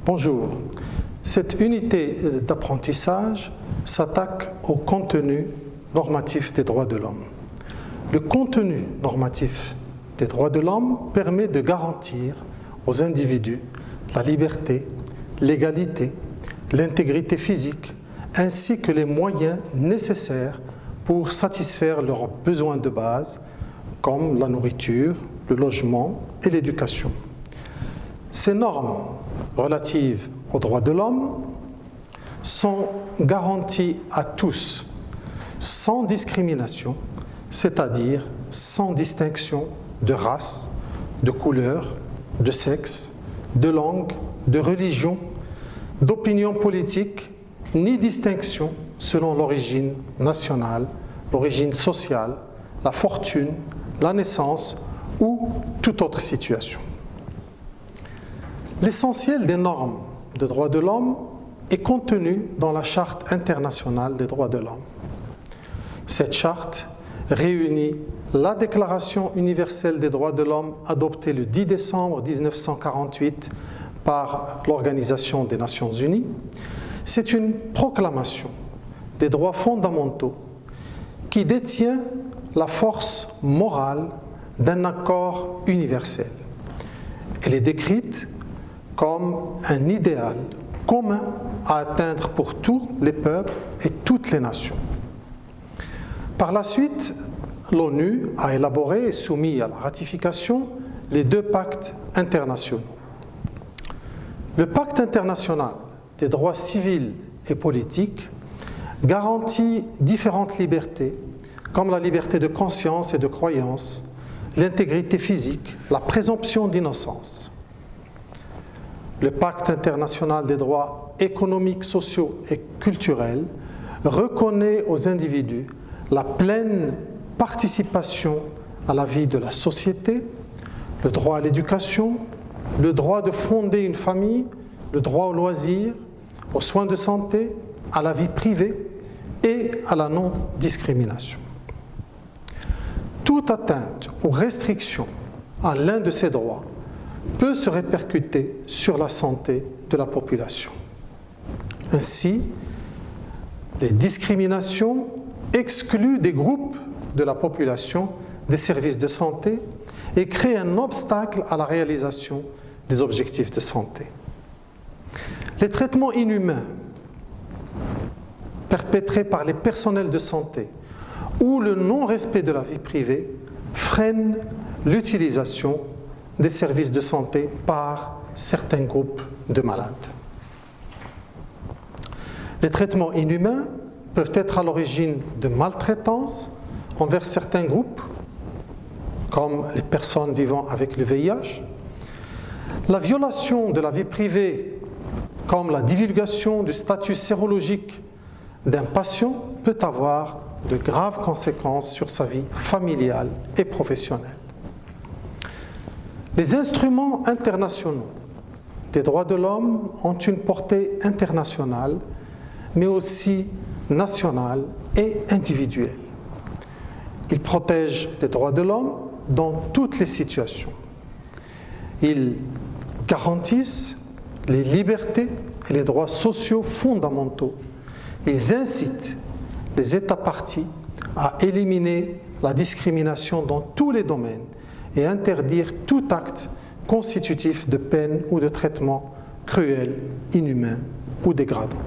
Bonjour. Cette unité d'apprentissage s'attaque au contenu normatif des droits de l'homme. Le contenu normatif des droits de l'homme permet de garantir aux individus la liberté, l'égalité, l'intégrité physique, ainsi que les moyens nécessaires pour satisfaire leurs besoins de base, comme la nourriture, le logement et l'éducation. Ces normes relatives aux droits de l'homme sont garanties à tous, sans discrimination, c'est-à-dire sans distinction de race, de couleur, de sexe, de langue, de religion, d'opinion politique, ni distinction selon l'origine nationale, l'origine sociale, la fortune, la naissance ou toute autre situation. L'essentiel des normes de droits de l'homme est contenu dans la Charte internationale des droits de l'homme. Cette charte réunit la Déclaration universelle des droits de l'homme adoptée le 10 décembre 1948 par l'Organisation des Nations Unies. C'est une proclamation des droits fondamentaux qui détient la force morale d'un accord universel. Elle est décrite comme un idéal commun à atteindre pour tous les peuples et toutes les nations. Par la suite, l'ONU a élaboré et soumis à la ratification les deux pactes internationaux. Le pacte international des droits civils et politiques garantit différentes libertés, comme la liberté de conscience et de croyance, l'intégrité physique, la présomption d'innocence. Le pacte international des droits économiques, sociaux et culturels reconnaît aux individus la pleine participation à la vie de la société, le droit à l'éducation, le droit de fonder une famille, le droit au loisir, aux soins de santé, à la vie privée et à la non-discrimination. Toute atteinte ou restriction à l'un de ces droits peut se répercuter sur la santé de la population. Ainsi, les discriminations excluent des groupes de la population des services de santé et créent un obstacle à la réalisation des objectifs de santé. Les traitements inhumains perpétrés par les personnels de santé ou le non-respect de la vie privée freinent l'utilisation des services de santé par certains groupes de malades. Les traitements inhumains peuvent être à l'origine de maltraitance envers certains groupes, comme les personnes vivant avec le VIH, la violation de la vie privée, comme la divulgation du statut sérologique d'un patient, peut avoir de graves conséquences sur sa vie familiale et professionnelle. Les instruments internationaux des droits de l'homme ont une portée internationale, mais aussi nationale et individuelle. Ils protègent les droits de l'homme dans toutes les situations. Ils garantissent les libertés et les droits sociaux fondamentaux. Ils incitent les États parties à éliminer la discrimination dans tous les domaines et interdire tout acte constitutif de peine ou de traitement cruel, inhumain ou dégradant.